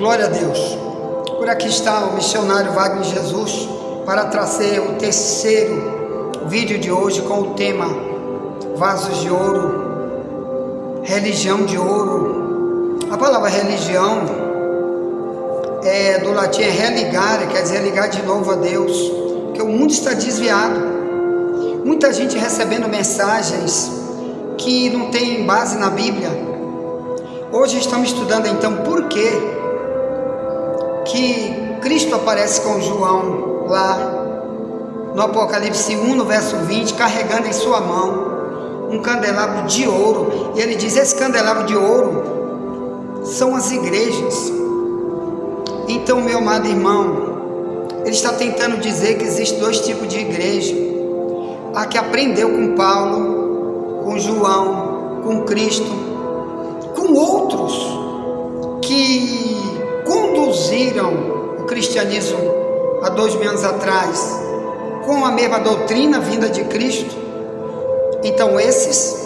Glória a Deus. Por aqui está o missionário Wagner Jesus para trazer o terceiro vídeo de hoje com o tema Vasos de Ouro, Religião de Ouro. A palavra religião é do latim religare, quer dizer ligar de novo a Deus, porque o mundo está desviado. Muita gente recebendo mensagens que não tem base na Bíblia. Hoje estamos estudando então por que Cristo aparece com João lá no Apocalipse 1, no verso 20, carregando em sua mão um candelabro de ouro. E ele diz: esse candelabro de ouro são as igrejas. Então, meu amado irmão, ele está tentando dizer que existem dois tipos de igreja: a que aprendeu com Paulo, com João, com Cristo, com outros que conduziram o cristianismo há 2000 anos atrás com a mesma doutrina vinda de Cristo. Então esses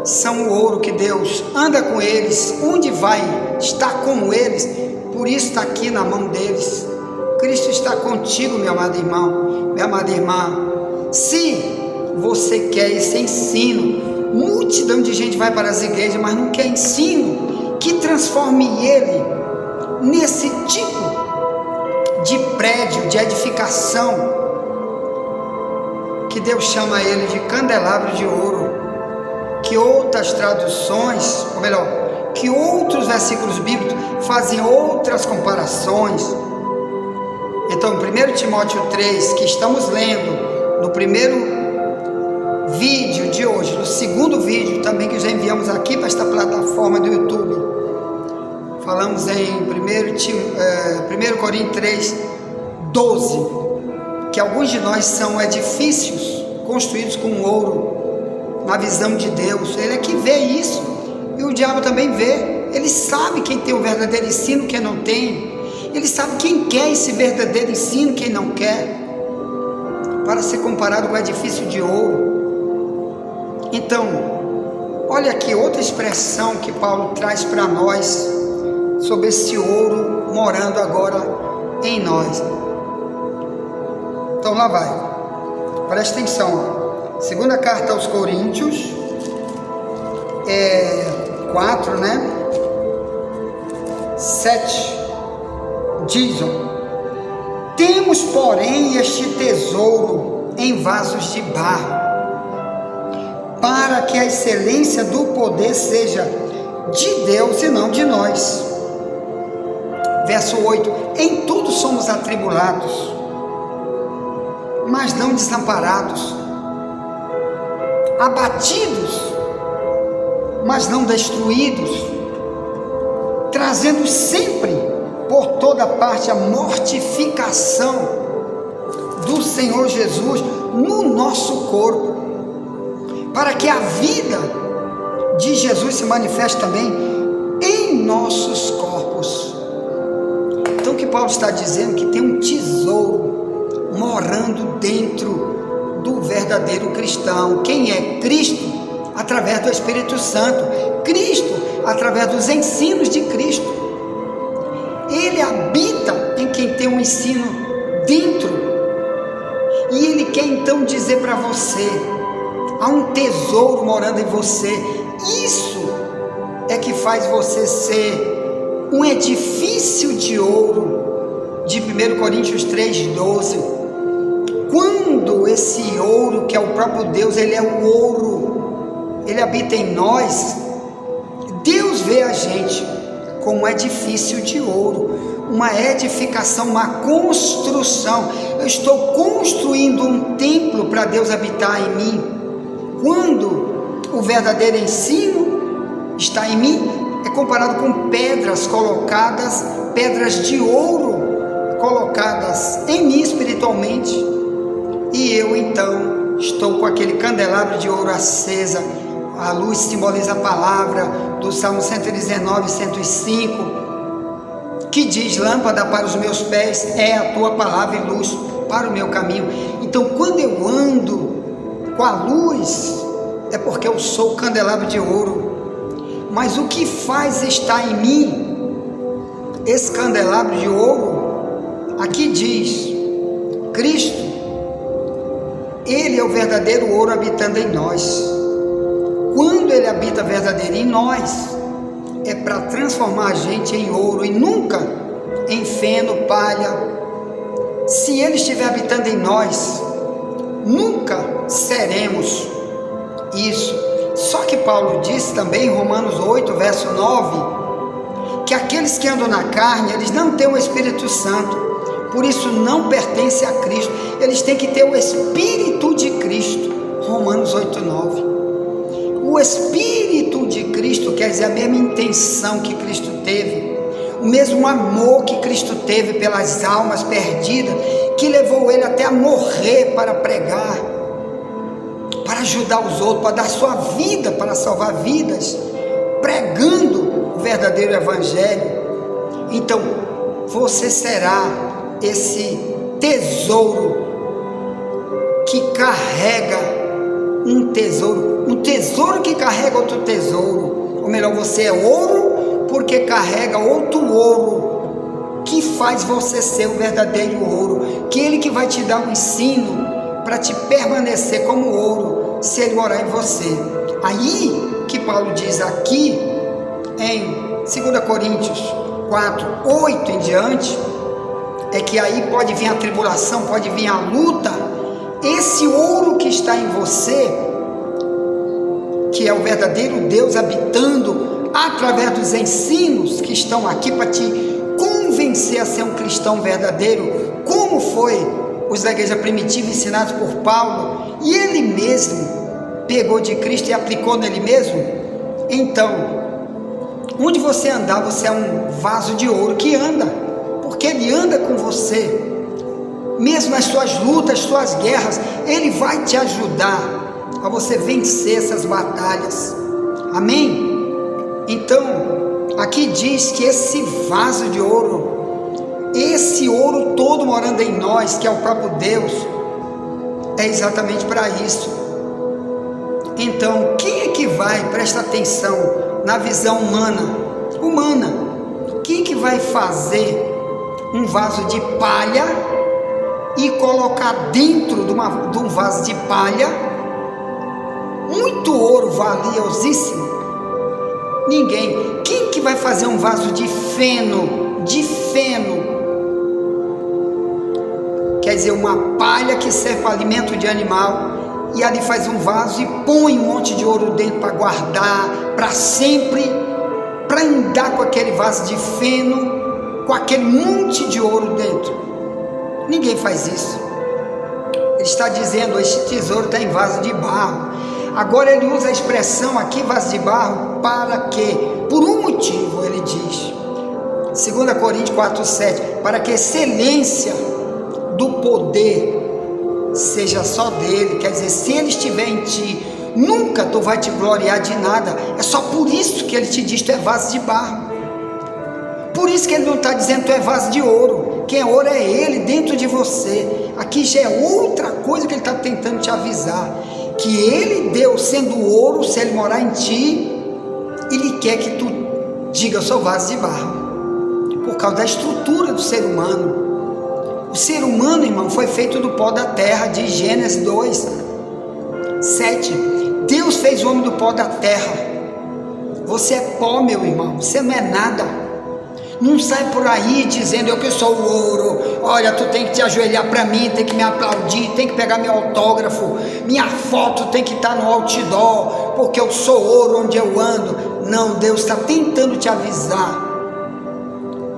são o ouro que Deus anda com eles, onde vai está com eles, por isso está aqui na mão deles. Cristo está contigo, meu amado irmão, minha amada irmã. Se você quer esse ensino, multidão de gente vai para as igrejas, mas não quer ensino que transforme ele nesse tipo de prédio, de edificação, que Deus chama ele de candelabro de ouro, que outras traduções, ou melhor, que outros versículos bíblicos fazem outras comparações. Então, 1 Timóteo 3, que estamos lendo no primeiro vídeo de hoje, no segundo vídeo também que já enviamos aqui para esta plataforma do YouTube, falamos em 1 Coríntios 3, 12, que alguns de nós são edifícios construídos com ouro, na visão de Deus. Ele é que vê isso, e o diabo também vê. Ele sabe quem tem o verdadeiro ensino, quem não tem. Ele sabe quem quer esse verdadeiro ensino, quem não quer, para ser comparado com o edifício de ouro. Então, olha aqui outra expressão que Paulo traz para nós sobre esse ouro morando agora em nós. Então lá vai, presta atenção. Segunda carta aos Coríntios 4, 7, diz: temos porém este tesouro em vasos de barro, para que a excelência do poder seja de Deus e não de nós. Verso 8: em tudo somos atribulados, mas não desamparados, abatidos, mas não destruídos, trazendo sempre por toda parte a mortificação do Senhor Jesus no nosso corpo, para que a vida de Jesus se manifeste também em nossos corpos. Então o que Paulo está dizendo? Que tem um tesouro morando dentro do verdadeiro cristão. Quem é Cristo? Através do Espírito Santo. Cristo, através dos ensinos de Cristo. Ele habita em quem tem um ensino dentro, e ele quer então dizer para você: há um tesouro morando em você. Isso é que faz você ser um edifício de ouro, de 1 Coríntios 3,12. Quando esse ouro, que é o próprio Deus, ele é o ouro, ele habita em nós, Deus vê a gente como um edifício de ouro, uma edificação, uma construção. Eu estou construindo um templo para Deus habitar em mim. Quando o verdadeiro ensino está em mim, é comparado com pedras colocadas, pedras de ouro colocadas em mim espiritualmente, e eu então estou com aquele candelabro de ouro acesa. A luz simboliza a palavra do Salmo 119, 105, que diz: lâmpada para os meus pés é a tua palavra e luz para o meu caminho. Então, quando eu ando com a luz, é porque eu sou o candelabro de ouro. Mas o que faz estar em mim esse candelabro de ouro, aqui diz, Cristo, Ele é o verdadeiro ouro habitando em nós. Quando Ele habita verdadeiro em nós, é para transformar a gente em ouro e nunca em feno, palha. Se Ele estiver habitando em nós, nunca seremos isso. Só que Paulo disse também em Romanos 8, verso 9, que aqueles que andam na carne, eles não têm o Espírito Santo, por isso não pertencem a Cristo. Eles têm que ter o Espírito de Cristo. Romanos 8, 9. O Espírito de Cristo quer dizer a mesma intenção que Cristo teve, o mesmo amor que Cristo teve pelas almas perdidas, que levou Ele até a morrer para pregar, para ajudar os outros, para dar sua vida, para salvar vidas, pregando o verdadeiro Evangelho. Então, você será esse tesouro que carrega um tesouro que carrega outro tesouro, ou melhor, você é ouro porque carrega outro ouro, que faz você ser o verdadeiro ouro, que Ele que vai te dar um ensino para te permanecer como ouro, se Ele morar em você. Aí que Paulo diz aqui em 2 Coríntios 4, 8 em diante, é que aí pode vir a tribulação, pode vir a luta. Esse ouro que está em você, que é o verdadeiro Deus habitando através dos ensinos que estão aqui para te convencer a ser um cristão verdadeiro, como foi os da igreja primitiva ensinados por Paulo, e ele mesmo pegou de Cristo e aplicou nele mesmo. Então, onde você andar, você é um vaso de ouro que anda, porque Ele anda com você. Mesmo nas suas lutas, suas guerras, Ele vai te ajudar a você vencer essas batalhas. Amém? Então, aqui diz que esse vaso de ouro, esse ouro todo morando em nós, que é o próprio Deus, é exatamente para isso. Então, quem é que vai, presta atenção, na visão humana, quem é que vai fazer um vaso de palha e colocar dentro de um vaso de palha muito ouro valiosíssimo? Ninguém. Quem que vai fazer um vaso de feno? Quer dizer, uma palha que serve para alimento de animal, e ali faz um vaso e põe um monte de ouro dentro para guardar para sempre, para andar com aquele vaso de feno, com aquele monte de ouro dentro. Ninguém faz isso. Ele está dizendo, este tesouro está em vaso de barro. Agora ele usa a expressão aqui, vaso de barro, para quê? Por um motivo, ele diz, 2 Coríntios 4, 7, para que a excelência do poder seja só dele. Quer dizer, se ele estiver em ti, nunca tu vai te gloriar de nada. É só por isso que ele te diz, tu é vaso de barro. Por isso que ele não está dizendo tu é vaso de ouro. Quem é ouro é ele dentro de você. Aqui já é outra coisa que ele está tentando te avisar, que ele, Deus sendo ouro, se ele morar em ti, ele quer que tu diga, eu sou vaso de barro, por causa da estrutura do ser humano. O ser humano, irmão, foi feito do pó da terra, de Gênesis 2, 7. Deus fez o homem do pó da terra. Você é pó, meu irmão, você não é nada. Não sai por aí dizendo, eu que sou o ouro, olha, tu tem que te ajoelhar para mim, tem que me aplaudir, tem que pegar meu autógrafo, minha foto tem que estar no outdoor, porque eu sou ouro onde eu ando. Não, Deus está tentando te avisar.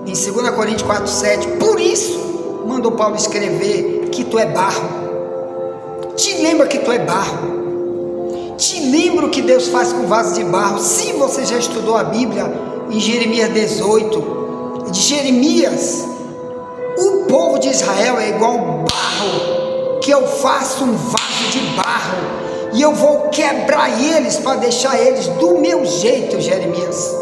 Em 2 Coríntios 4, 7, por isso mandou Paulo escrever que tu é barro. Te lembra que tu é barro. Te lembra o que Deus faz com vaso de barro. Se você já estudou a Bíblia, em Jeremias 18, de Jeremias, o povo de Israel é igual barro, que eu faço um vaso de barro, e eu vou quebrar eles, para deixar eles do meu jeito. Jeremias,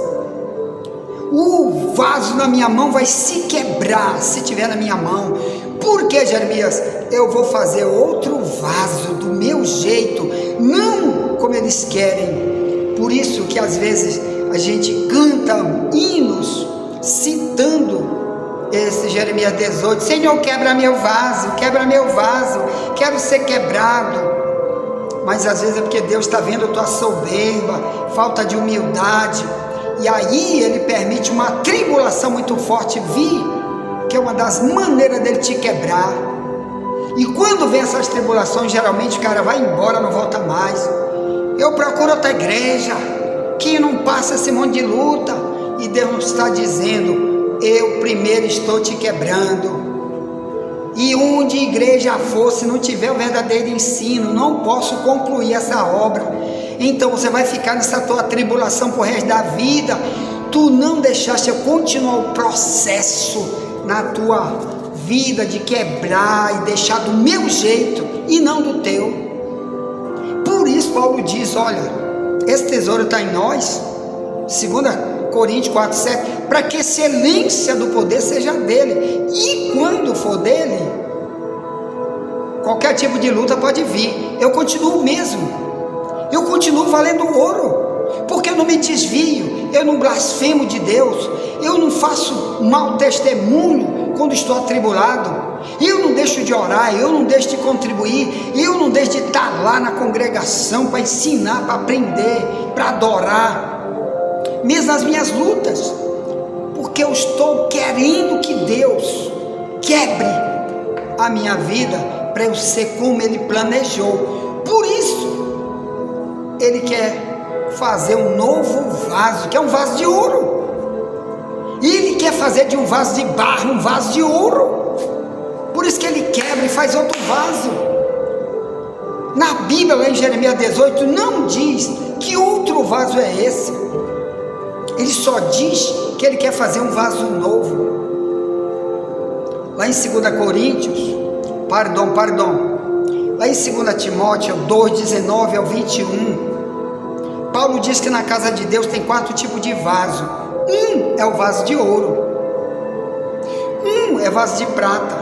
o vaso na minha mão vai se quebrar, se tiver na minha mão. Por que, Jeremias? Eu vou fazer outro vaso do meu jeito, não como eles querem. Por isso que às vezes a gente canta hinos citando esse Jeremias 18, Senhor, quebra meu vaso, quero ser quebrado. Mas às vezes é porque Deus está vendo a tua soberba, falta de humildade, e aí Ele permite uma tribulação muito forte vir, que é uma das maneiras dele te quebrar. E quando vem essas tribulações, geralmente o cara vai embora, não volta mais. Eu procuro outra igreja que não passa esse monte de luta, e Deus está dizendo, eu primeiro estou te quebrando. E onde a igreja for, se não tiver o verdadeiro ensino, não posso concluir essa obra. Então você vai ficar nessa tua tribulação por resto da vida. Tu não deixaste eu continuar o processo na tua vida de quebrar e deixar do meu jeito e não do teu. Por isso Paulo diz, olha, esse tesouro está em nós, 2 Coríntios 4:7, para que a excelência do poder seja dele, e quando for dele, qualquer tipo de luta pode vir, eu continuo o mesmo, eu continuo valendo ouro, porque eu não me desvio, eu não blasfemo de Deus, eu não faço mau testemunho quando estou atribulado, eu não deixo de orar, eu não deixo de contribuir, eu não deixo de estar lá na congregação para ensinar, para aprender, para adorar, mesmo nas minhas lutas, porque eu estou querendo que Deus quebre a minha vida para eu ser como Ele planejou. Por isso Ele quer fazer um novo vaso, que é um vaso de ouro, e Ele quer fazer de um vaso de barro um vaso de ouro. Por isso que Ele quebra e faz outro vaso. Na Bíblia, lá em Jeremias 18, não diz que outro vaso é esse. Ele só diz que Ele quer fazer um vaso novo. Lá em 2 Coríntios, lá em 2 Timóteo 2:19 ao 21, Paulo diz que na casa de Deus tem 4 tipos de vaso. Um é o vaso de ouro, um é vaso de prata,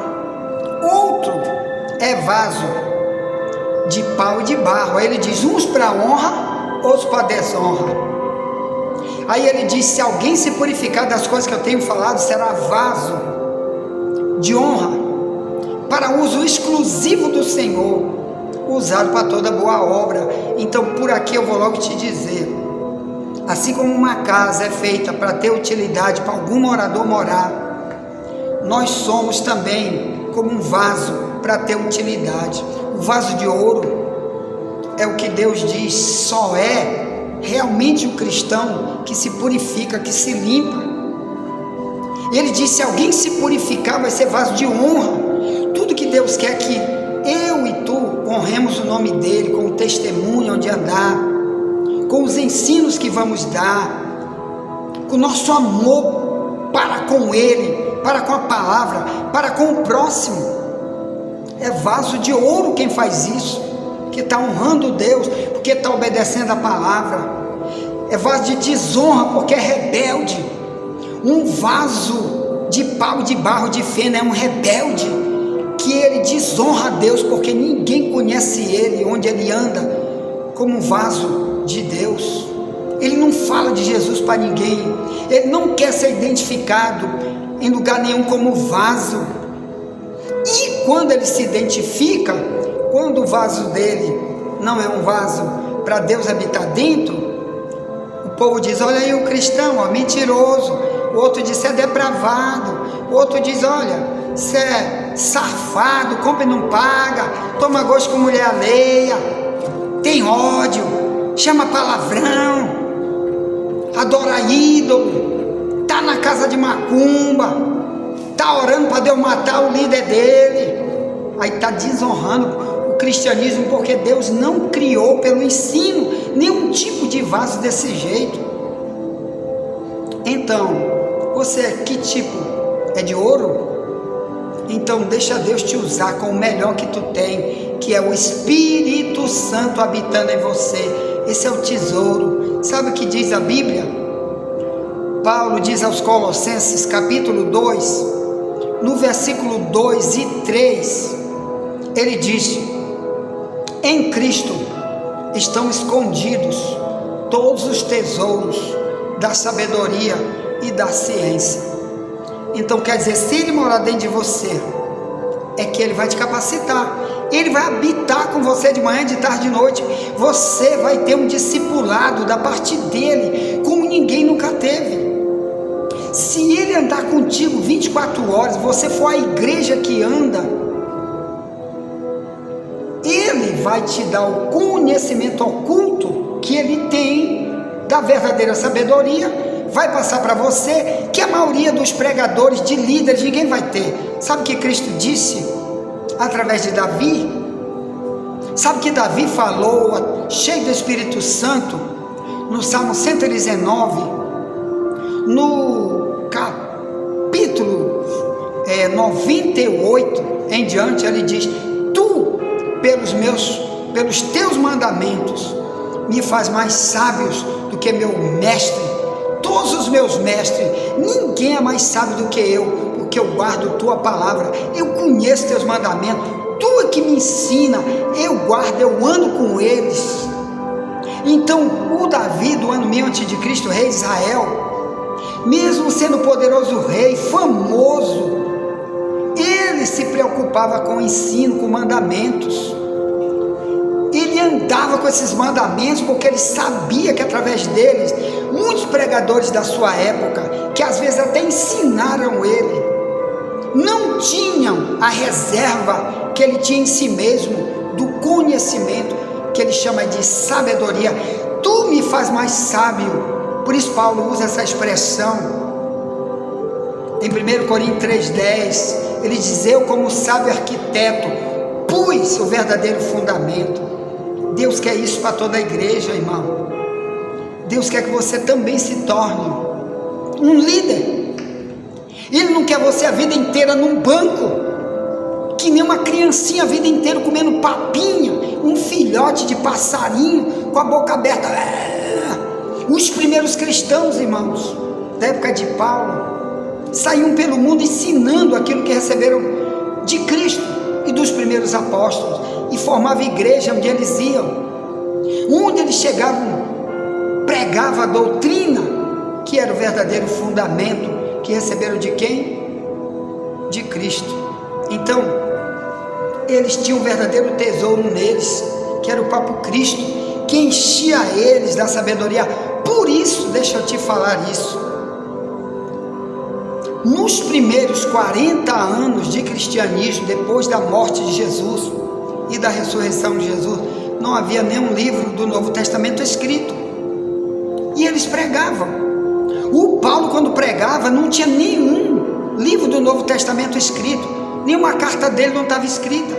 outro é vaso de pau e de barro. Aí ele diz, uns para honra, outros para desonra. Aí ele diz, se alguém se purificar das coisas que eu tenho falado, será vaso de honra, para uso exclusivo do Senhor, usado para toda boa obra. Então por aqui eu vou logo te dizer, assim como uma casa é feita para ter utilidade para algum morador morar, nós somos também como um vaso para ter utilidade. O vaso de ouro é o que Deus diz, só é realmente o cristão que se purifica, que se limpa. E ele diz, se alguém se purificar, vai ser vaso de honra. Tudo que Deus quer que eu e tu honremos o nome dele, com o testemunho onde andar, com os ensinos que vamos dar, com o nosso amor para com ele, para com a palavra, para com o próximo. É vaso de ouro quem faz isso, que está honrando Deus, porque está obedecendo a palavra. É vaso de desonra, porque é rebelde. Um vaso de pau, de barro, de feno é um rebelde, que ele desonra a Deus, porque ninguém conhece ele, onde ele anda, como um vaso de Deus. Ele não fala de Jesus para ninguém, ele não quer ser identificado em lugar nenhum como vaso. E quando ele se identifica, quando o vaso dele não é um vaso para Deus habitar dentro, o povo diz, olha aí o cristão, ó, mentiroso. O outro diz, você é depravado. O outro diz, olha, você é safado, compra e não paga, toma gosto com mulher alheia, tem ódio, chama palavrão, adora ídolo, está na casa de macumba, está orando para Deus matar o líder dele. Aí está desonrando o cristianismo, porque Deus não criou pelo ensino nenhum tipo de vaso desse jeito. Então, você é que tipo? É de ouro? Então deixa Deus te usar com o melhor que tu tem, que é o Espírito Santo habitando em você. Esse é o tesouro. Sabe o que diz a Bíblia? Paulo diz aos Colossenses capítulo 2, no versículo 2 e 3, ele diz, em Cristo estão escondidos todos os tesouros da sabedoria e da ciência. Então quer dizer, se ele morar dentro de você, é que ele vai te capacitar, ele vai habitar com você de manhã, de tarde, de noite. Você vai ter um discipulado da parte dele, como ninguém nunca teve. Se ele andar contigo 24 horas, você for a igreja que anda, ele vai te dar o conhecimento oculto que ele tem da verdadeira sabedoria, vai passar para você, que a maioria dos pregadores, de líderes, ninguém vai ter. Sabe o que Cristo disse através de Davi? Sabe que Davi falou, cheio do Espírito Santo, no Salmo 119, no capítulo 98 em diante, ele diz: tu, pelos teus mandamentos, me faz mais sábios do que meu mestre, todos os meus mestres, ninguém é mais sábio do que eu, porque eu guardo tua palavra, eu conheço teus mandamentos, tu é que me ensina, eu guardo, eu ando com eles. Então o Davi do ano 1000 a.C., rei de Israel, mesmo sendo poderoso rei, famoso, ele se preocupava com o ensino, com mandamentos. Ele andava com esses mandamentos porque ele sabia que através deles, muitos pregadores da sua época, que às vezes até ensinaram ele, não tinham a reserva que ele tinha em si mesmo, do conhecimento, que ele chama de sabedoria. Tu me faz mais sábio. Por isso Paulo usa essa expressão em 1 Coríntios 3,10, ele diz: eu como sábio arquiteto pus o verdadeiro fundamento. Deus quer isso para toda a igreja, irmão. Deus quer que você também se torne um líder. Ele não quer você a vida inteira num banco, que nem uma criancinha a vida inteira comendo papinha, um filhote de passarinho com a boca aberta. Os primeiros cristãos, irmãos, da época de Paulo, saíam pelo mundo ensinando aquilo que receberam de Cristo e dos primeiros apóstolos, e formavam igreja onde eles iam. Onde eles chegavam, pregava a doutrina, que era o verdadeiro fundamento, que receberam de quem? De Cristo. Então, eles tinham um verdadeiro tesouro neles, que era o próprio Cristo, que enchia eles da sabedoria. Por isso, deixa eu te falar isso, nos primeiros 40 anos de cristianismo, depois da morte de Jesus e da ressurreição de Jesus, não havia nenhum livro do Novo Testamento escrito, e eles pregavam. O Paulo, quando pregava, não tinha nenhum livro do Novo Testamento escrito, nenhuma carta dele não estava escrita,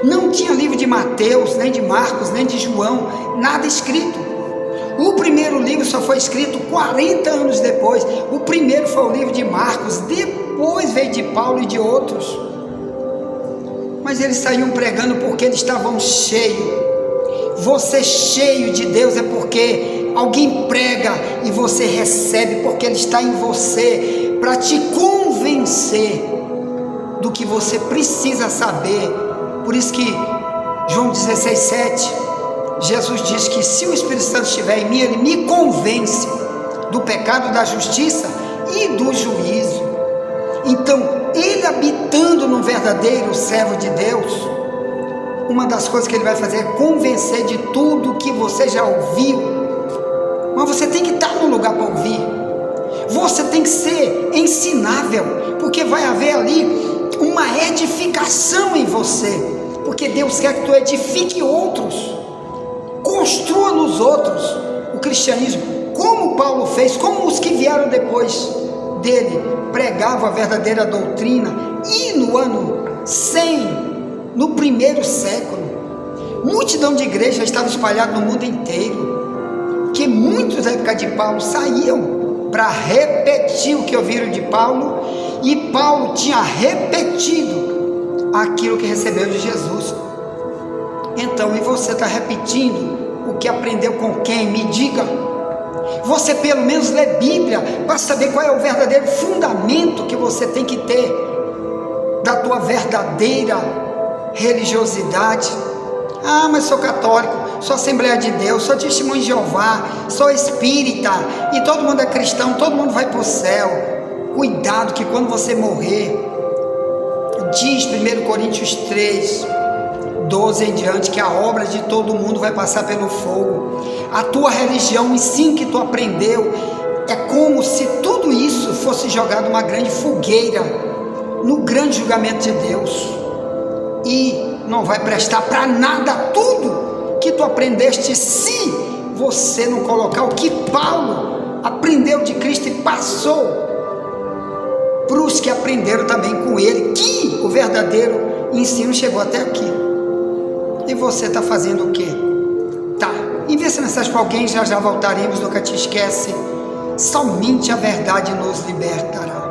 não tinha livro de Mateus, nem de Marcos, nem de João, nada escrito. O primeiro livro só foi escrito 40 anos depois. O primeiro foi o livro de Marcos, depois veio de Paulo e de outros. Mas eles saíam pregando porque eles estavam cheios. Você cheio de Deus é porque alguém prega e você recebe, porque ele está em você para te convencer do que você precisa saber. Por isso que João 16,7, Jesus diz que se o Espírito Santo estiver em mim, ele me convence do pecado, da justiça e do juízo. Então, ele habitando no verdadeiro servo de Deus, uma das coisas que ele vai fazer é convencer de tudo que você já ouviu. Mas você tem que estar no lugar para ouvir. Você tem que ser ensinável, porque vai haver ali uma edificação em você, porque Deus quer que tu edifique outros, construa nos outros o cristianismo, como Paulo fez, como os que vieram depois dele pregavam a verdadeira doutrina. E no ano 100, no primeiro século, multidão de igrejas estava espalhada no mundo inteiro, que muitos da época de Paulo saíam para repetir o que ouviram de Paulo, e Paulo tinha repetido aquilo que recebeu de Jesus. Então, e você está repetindo o que aprendeu com quem? Me diga. Você pelo menos lê Bíblia para saber qual é o verdadeiro fundamento que você tem que ter da tua verdadeira religiosidade. Ah, mas sou católico, sou Assembleia de Deus, sou Testemunho de Jeová, sou espírita, e todo mundo é cristão, todo mundo vai para o céu. Cuidado que quando você morrer, diz 1 Coríntios 3, 12 em diante, que a obra de todo mundo vai passar pelo fogo. A tua religião, o ensino que tu aprendeu, é como se tudo isso fosse jogado numa grande fogueira, no grande julgamento de Deus, e não vai prestar para nada tudo que tu aprendeste, se você não colocar o que Paulo aprendeu de Cristo e passou para os que aprenderam também com ele, que o verdadeiro ensino chegou até aqui. E você está fazendo o quê? Tá, envia essa mensagem para alguém, já voltaremos. Nunca te esquece, somente a verdade nos libertará.